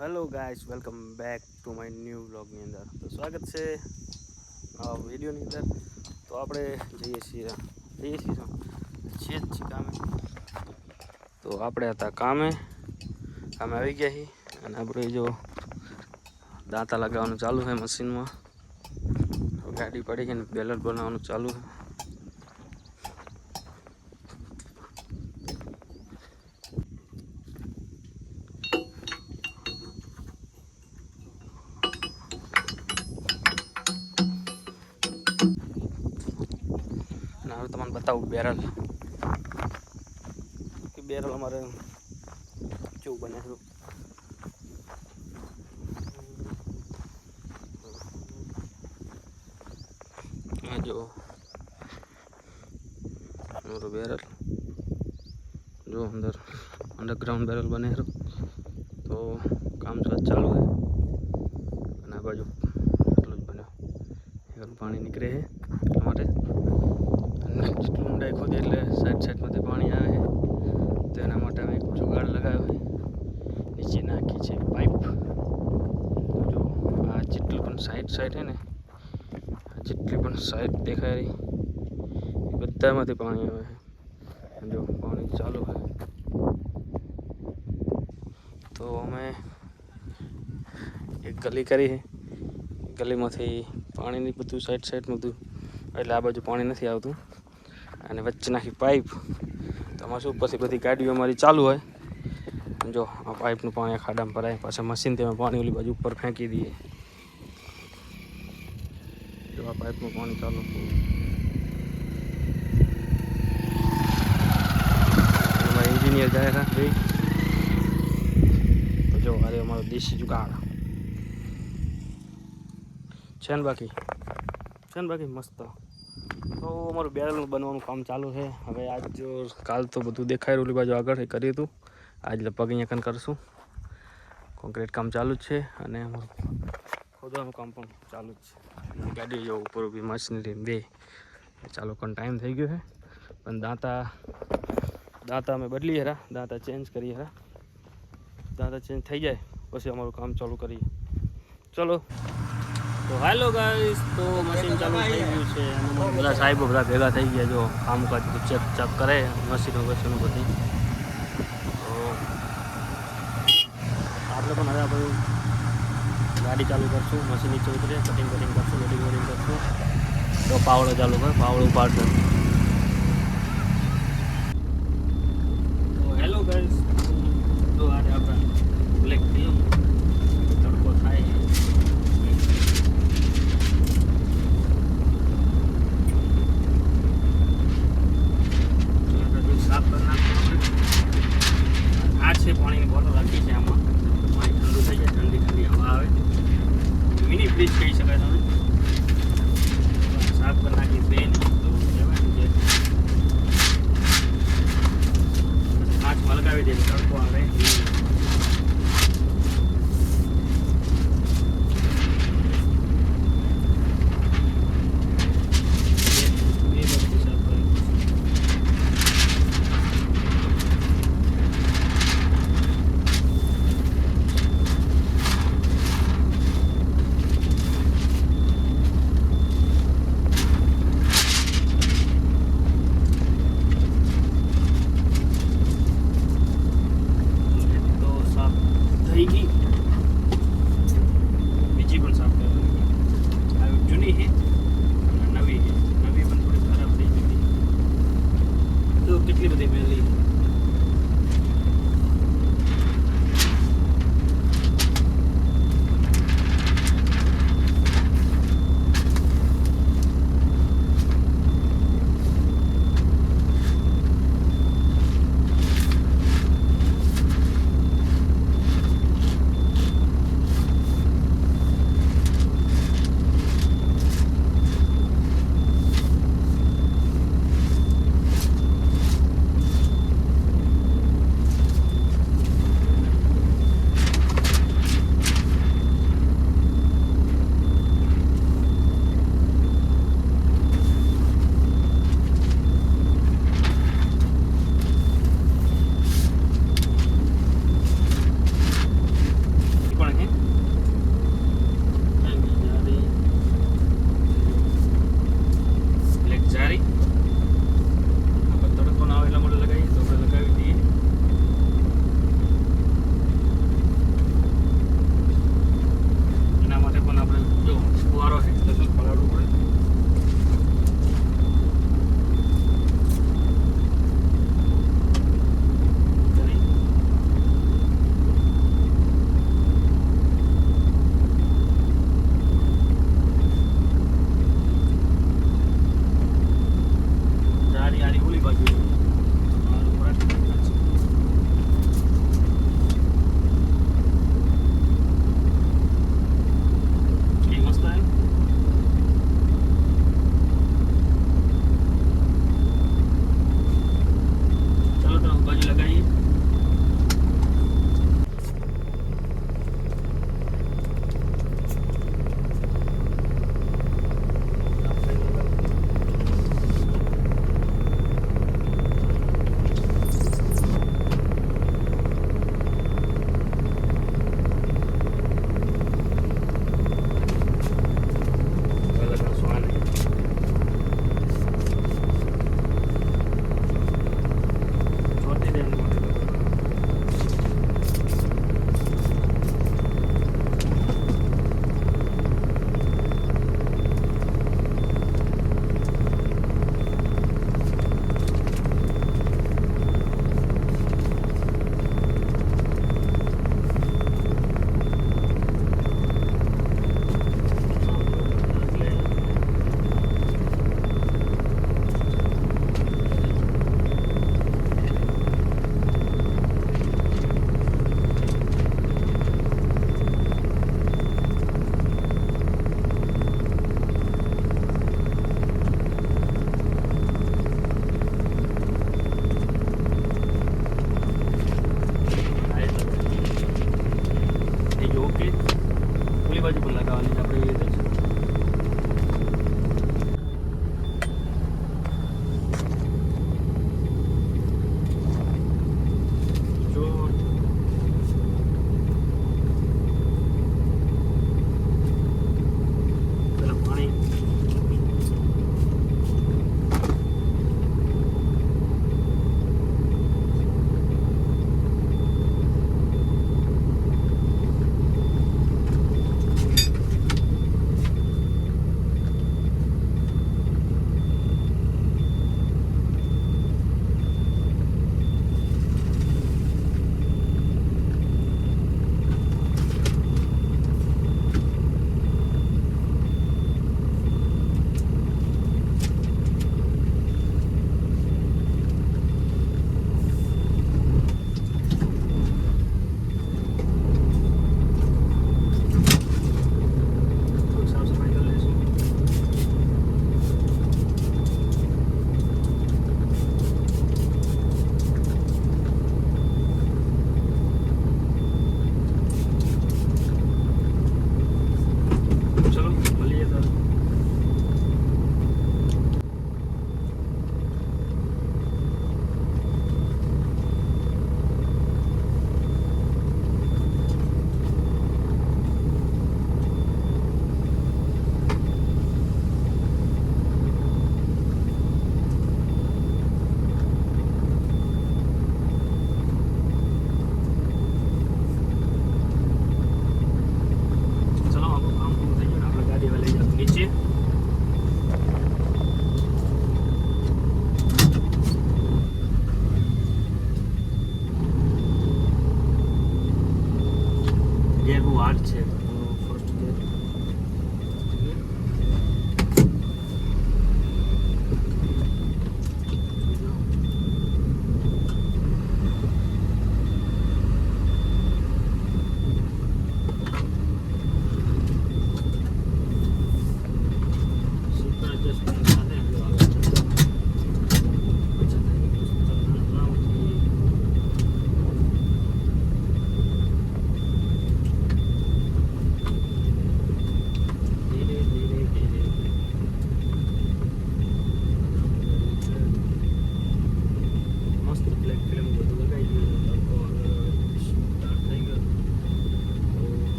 Hello guys, welcome back to my new વ્લોગની અંદર. તો સ્વાગત છે આ વિડીયોની અંદર. તો આપણે જઈએ છીએ કામે. તો આપણે હતા કામે આવી ગયા છીએ અને આપણે જો દાંતા લગાવવાનું ચાલુ છે મશીનમાં. ગાડી પડી ગઈ ને બેલર બનાવવાનું ચાલુ છે. હવે તમને બતાવું બેરલ અમારે કેવું બને છે. આ જો અમારું બેરલ જો અંડરગ્રાઉન્ડ બેરલ બને છે. તો કામ ચાલુ છે અને આ બાજુ એટલું જ બન્યો. પાણી નીકળે છે એટલા માટે. અને જેટલું ઊંડાઈ ખોદી એટલે સાઈડમાંથી પાણી આવે છે. તો એના માટે અમે એક જુગાડ લગાવ્યો છે. નીચે નાખી છે પાઇપ. જો આ જેટલું પણ સાઈડ છે ને, જેટલી પણ સાઈડ દેખાય રહી એ બધામાંથી પાણી આવે છે. જો પાણી ચાલુ છે. તો અમે એક ગલી કરી છે. ગલીમાંથી પાણીની બધું સાઈડમાં બધું, એટલે આ બાજુ પાણી નથી આવતું. અને વચ્ચે નાખી પાઇપ. તો આમાં શું, પછી બધી ગાડીઓ અમારી ચાલુ હોય. જો આ પાઇપનું પાણી ખાડામાં ભરાય, પાછા મશીનથી અમે પાણી ઓલી બાજુ ઉપર ફેંકી દઈએ. જો આ પાઇપનું પાણી ચાલુ. અમારા એન્જિનિયર જાય છે ભાઈ. તો જો અરે અમારો દેશી જુગાડ છે ને બાકી મસ્ત. તો અમારું બેરલનું બનવાનું કામ ચાલુ છે. હવે આજ જો કાલ તો બધું દેખાય ઓલી બાજુ આગળ કર્યું હતું. આજ લગભગ અહીંયા કન કરશું. કોન્ક્રીટ કામ ચાલુ જ છે અને અમારું ખોદવાનું કામ પણ ચાલુ જ છે. ગાડી જો ઉપર ઊભી મશીનરી બે ચાલુ પણ ટાઈમ થઈ ગયો છે. પણ દાંતા અમે બદલી હરા, દાંતા ચેન્જ કરી હરા. દાંતા ચેન્જ થઈ જાય પછી અમારું કામ ચાલુ કરીએ. ચલો તો હેલો ગાઈસ, તો મશીન ચાલુ થઈ ગયું છે અને બધા સાહેબો બધા ભેગા થઈ ગયા. જો કામકાજ ચેક કરે મશીનો બધી. તો આપણે પણ હવે આપણે ગાડી ચાલુ કરશું. મશીન નીચે ઉતરે, કટિંગ કરશું, લોડિંગ કરશું. તો પાવડો ચાલુ કર, પાવડો ઉપાડશે. તો હેલો ગાઈસ, તો આજે આપણે બ્લેક ફિલ્મ તડકો થાય. આ છે પાણીની બોટલ રાખી છે આમાં. પાણી ઠંડુ થઈ જાય, ઠંડી હવા આવે. મિની ફ્રીજ કહી શકાય તમે. સાફ કરી નાખી બેન તો કહેવાય કે કાચમાં લગાવી દે તડકો આવે. બીજી પણ સાફ કરવાની જૂની છે અને નવી છે. નવી પણ થોડી ખરાબ થઈ ગઈ. તો કેટલી બધી મેલી. ગેર બહુ હાર્ડ છે ફર્સ્ટ ગેર.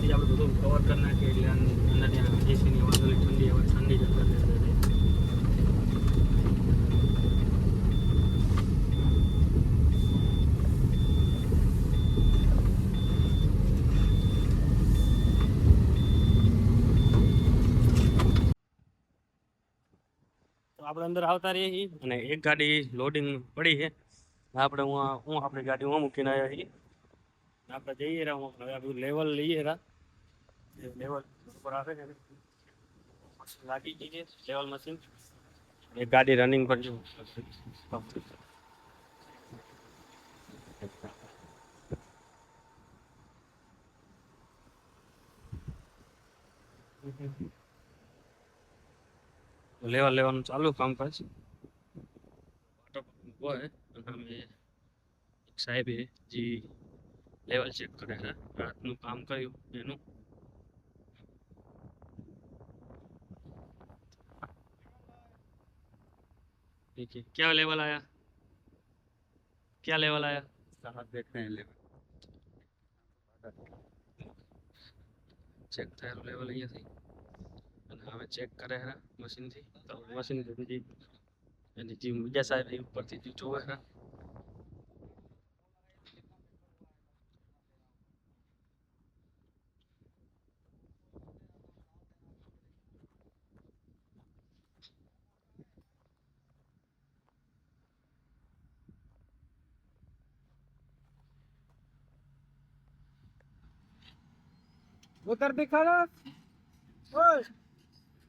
આપણે બધું કવર કરી નાખીએ એટલે અંદર ત્યાં એસીની હવા થોડી ઠંડી હવા ઠંડી જ અંદર તો આપણે અંદર આવતા રહીએ છીએ અને એક ગાડી લોડિંગ પડી છે. આપણે હું આપણી ગાડી હું મૂકીને આવ્યા છીએ. આપણે જઈએ રહ્યા હવે આપણું લેવલ લઈએ રહ્યા લેવલ ઉપર આવે છે લાગી ગઈ છે લેવલ મશીન. એક ગાડી રનિંગ પર જો લેવલ લેવાનું ચાલુ કામકાજ હોય અને એક સાહેબે જે લેવલ ચેક કરે છે રાતનું કામ કર્યું એનું. देखिए क्या लेवल आया, क्या लेवल आया कहाँ देख रहे हैं लेवल चेक થાય લેવલ અહીંયાથી અને હવે ચેક કરે છે મશીનથી. તો મશીન બીજી એની જે બીજા સાહેબ ઉપરથી જે જોવે છે. उधर दिखाना, ओए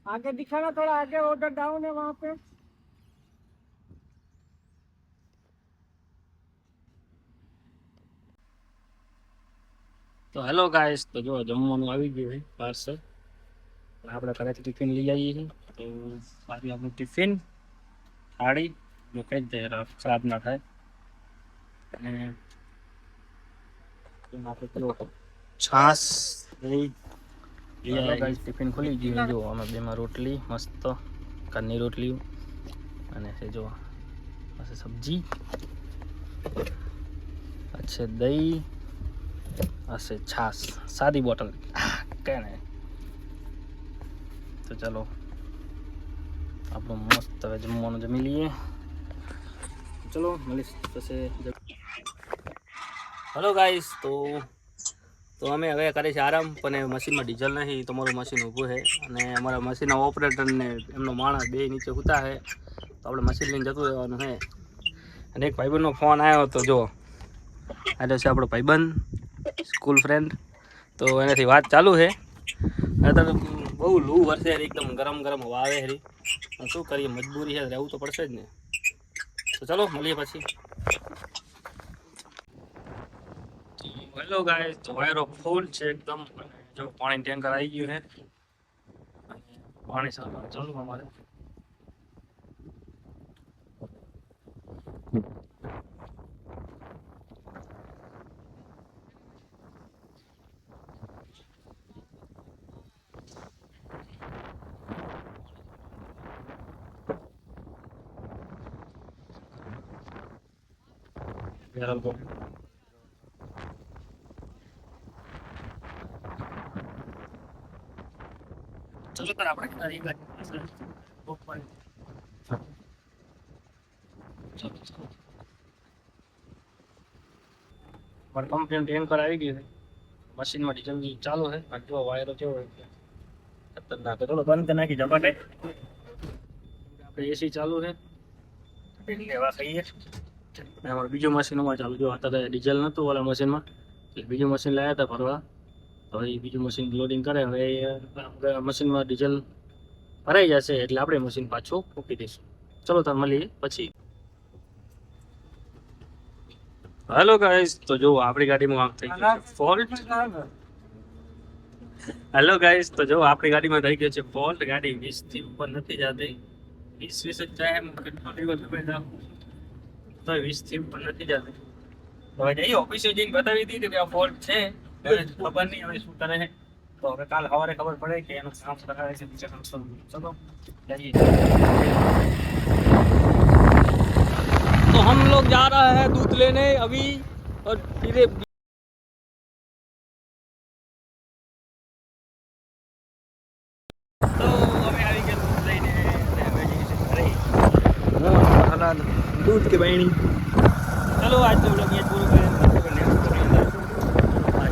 आगे दिखाना, थोड़ा आगे उधर डाउन है वहाँ पे. તો હેલો ગાઈસ, તો જો જમવાનું આવી ગયું છે પાર્સલ. આપણે ઘરેથી ટિફિન લઈ આવીએ છીએ. તો સારી આપણું ટિફિન થાળી જો કઈ જ ખરાબ ના થાય. અને આપણે છાસ દહીં ટિફિન ખુલી ગયું. જો અમે બેમાં રોટલી મસ્ત ઘરની રોટલી અને છે જો સબ્જી છે દહીં હશે છાસ સાદી બોટલ કે ને. તો ચાલો આપણું મસ્ત હવે જમવાનું જમી લઈએ. ચલો મળીશ પછી. હેલો ગાઈસ, તો અમે હવે કરીએ છીએ આરામ. પણ મશીનમાં ડીઝલ નથી, તમારું મશીન ઊભું છે અને અમારા મશીનના ઓપરેટરને એમનો માણસ બે નીચે ઉતા છે. તો આપણે મશીન લઈને જતું રહેવાનું છે. અને એક ભાઈબંધનો ફોન આવ્યો હતો. જો આજે છે આપણો ભાઈબંધ સ્કૂલ ફ્રેન્ડ. તો એનાથી વાત ચાલુ છે. અત્યારે બહુ લૂ વરસે, એકદમ ગરમ ગરમ હવા આવે હરી. શું કરીએ, મજબૂરી છે, રહેવું તો પડશે જ ને. તો ચાલો મળીએ પછી. હેલો ગાઈસ, તો વાયરો ફૂલ છે એકદમ. જો પાણી ટેન્કર આવી ગયું છે અને પાણી સારું ચાલુ અમારે. ચલો તાર આપણે કરી પણ કંપની ટેન્કર આવી ગયું છે. મશીનમાં ડીઝલ ચાલુ છે. જો વાયરો કેવો ખતરનાક. ચલો બંધ કરી નાખી ઝપાટે. આપણે એસી ચાલુ છે લેવા ખાઈએ. અમારું બીજું મશીનમાં ચાલુ. જો અત્યારે ડીઝલ નહોતું ઓલા મશીનમાં, બીજું મશીન લાવ્યા હતા ભરવા. હવે એ બીજું મશીન લોડિંગ કરે. હવે મશીનમાં ડીઝલ ભરાઈ જશે એટલે આપણે મશીન પાછું મૂકી દઈશું. ચલો તો મળીએ પછી. હેલો ગાઈસ, તો જો આપણી ગાડીમાં આમ થઈ ગયું છે ફોલ્ટ. હેલો ગાઈસ, તો જો આપણી ગાડીમાં થઈ ગયો છે ફોલ્ટ. ગાડી 20 થી ઉપર નથી જતી. 20 જ જાય એમ કેટલો દિવસ બેઠા તો 20 થી ઉપર નથી જતી. તો હવે જઈએ ઓફિસે જઈને બતાવી દીધી કે આ ફોલ્ટ છે. હવે ખબર નહીં હવે શું કરે છે. તો હવે કાલ સવારે ખબર પડે કે એનું કામ કરાવે છે બીજા કામ શરૂ. ચલો જઈએ. तो हम लोग जा रहे हैं दूध लेने अभी और धीरे तो हमें આવી ગયા દૂધ લઈને અમે જઈએ છીએ ઘરે. दूध के बहनी. चलो आज तो लोग ये पूरा